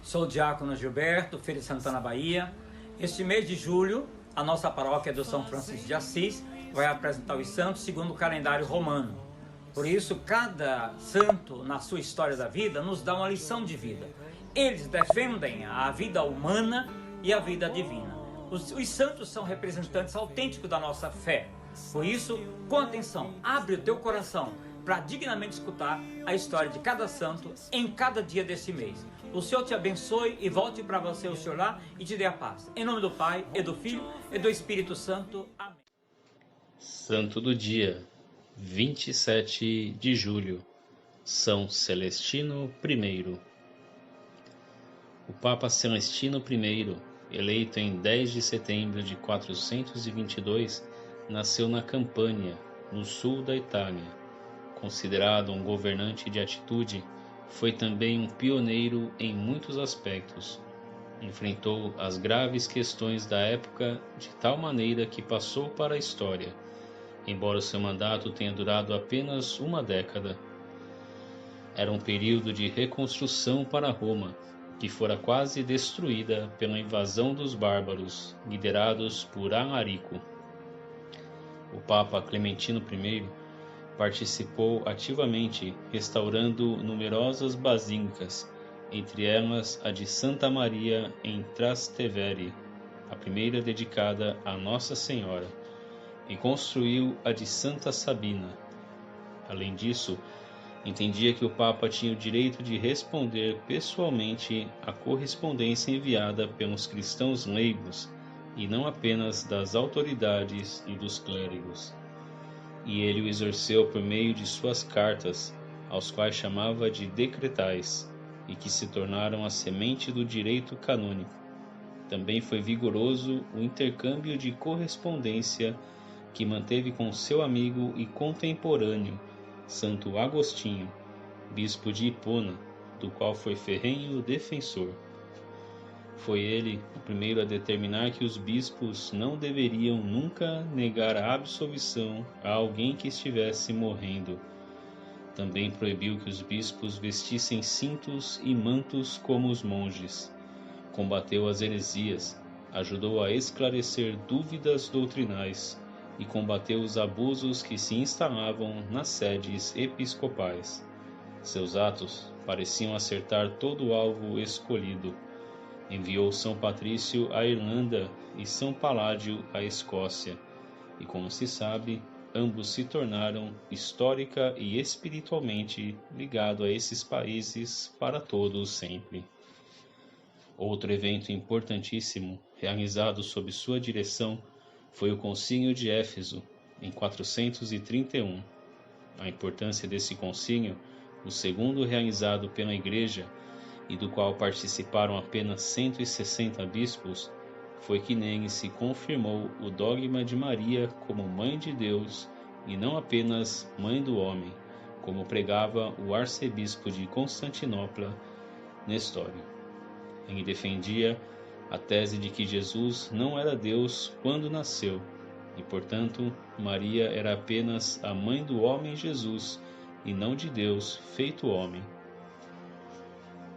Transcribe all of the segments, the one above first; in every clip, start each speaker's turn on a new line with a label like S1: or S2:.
S1: Sou o diácono Gilberto, filho de Santana, Bahia. Este mês de julho, a nossa paróquia do São Francisco de Assis vai apresentar os santos segundo o calendário romano. Por isso, cada santo, na sua história da vida, nos dá uma lição de vida. Eles defendem a vida humana e a vida divina. Os santos são representantes autênticos da nossa fé. Por isso, com atenção, abre o teu coração para dignamente escutar a história de cada santo em cada dia desse mês. O Senhor te abençoe e volte para você o Senhor lá e te dê a paz. Em nome do Pai, e do Filho, e do Espírito Santo. Amém.
S2: Santo do dia, 27 de julho, São Celestino I. O Papa Celestino I, eleito em 10 de setembro de 422, nasceu na Campânia, no sul da Itália. Considerado um governante de atitude, foi também um pioneiro em muitos aspectos. Enfrentou as graves questões da época de tal maneira que passou para a história, embora seu mandato tenha durado apenas uma década. Era um período de reconstrução para Roma, que fora quase destruída pela invasão dos bárbaros, liderados por Alarico. O Papa Clementino I participou ativamente restaurando numerosas basílicas, entre elas a de Santa Maria em Trastevere, a primeira dedicada a Nossa Senhora, e construiu a de Santa Sabina. Além disso, entendia que o Papa tinha o direito de responder pessoalmente à correspondência enviada pelos cristãos leigos, e não apenas das autoridades e dos clérigos. E ele o exerceu por meio de suas cartas, aos quais chamava de decretais, e que se tornaram a semente do direito canônico. Também foi vigoroso o intercâmbio de correspondência que manteve com seu amigo e contemporâneo, Santo Agostinho, bispo de Hipona, do qual foi ferrenho defensor. Foi ele o primeiro a determinar que os bispos não deveriam nunca negar a absolvição a alguém que estivesse morrendo. Também proibiu que os bispos vestissem cintos e mantos como os monges. Combateu as heresias, ajudou a esclarecer dúvidas doutrinais e combateu os abusos que se instalavam nas sedes episcopais. Seus atos pareciam acertar todo o alvo escolhido. Enviou São Patrício à Irlanda e São Paládio à Escócia, e como se sabe, ambos se tornaram histórica e espiritualmente ligados a esses países para todos sempre. Outro evento importantíssimo, realizado sob sua direção, foi o Concílio de Éfeso, em 431. A importância desse concílio, o segundo realizado pela Igreja, e do qual participaram apenas 160 bispos, foi que nele se confirmou o dogma de Maria como Mãe de Deus e não apenas Mãe do homem, como pregava o arcebispo de Constantinopla, Nestório. Ele defendia a tese de que Jesus não era Deus quando nasceu, e, portanto, Maria era apenas a mãe do homem Jesus e não de Deus feito homem.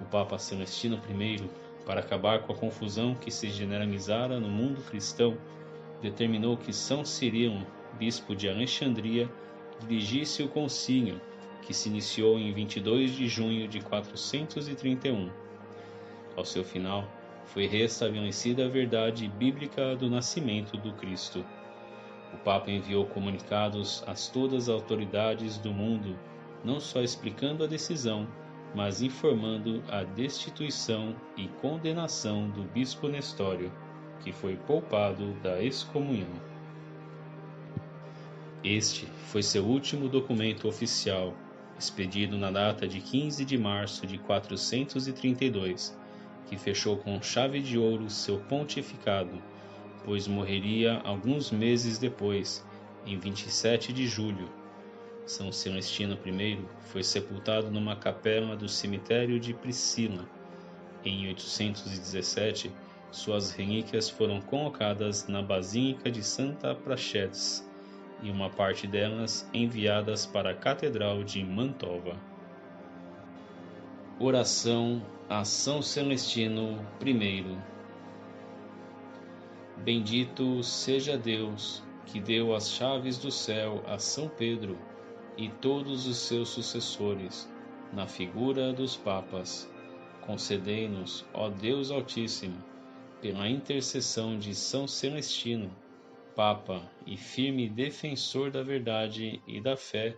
S2: O Papa Celestino I, para acabar com a confusão que se generalizara no mundo cristão, determinou que São Cirilo, bispo de Alexandria, dirigisse o concílio, que se iniciou em 22 de junho de 431. Ao seu final, foi restabelecida a verdade bíblica do nascimento do Cristo. O Papa enviou comunicados a todas as autoridades do mundo, não só explicando a decisão, mas informando a destituição e condenação do bispo Nestório, que foi poupado da excomunhão. Este foi seu último documento oficial, expedido na data de 15 de março de 432, que fechou com chave de ouro seu pontificado, pois morreria alguns meses depois, em 27 de julho. São Celestino I foi sepultado numa capela do cemitério de Priscila. Em 817, Suas relíquias foram colocadas na Basílica de Santa Praxedes e uma parte delas enviadas para a Catedral de Mantova. Oração a São Celestino I. Bendito seja Deus, que deu as chaves do céu a São Pedro e todos os seus sucessores, na figura dos papas. Concedei-nos, ó Deus Altíssimo, pela intercessão de São Celestino, Papa e firme defensor da verdade e da fé,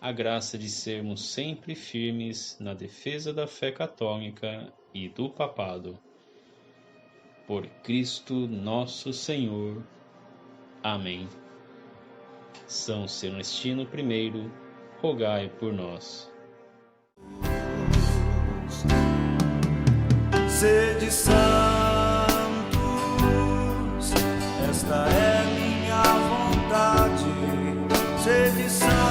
S2: a graça de sermos sempre firmes na defesa da fé católica e do papado. Por Cristo nosso Senhor. Amém. São Celestino I, rogai por nós.
S3: Sede santos, esta é minha vontade. Sede santos.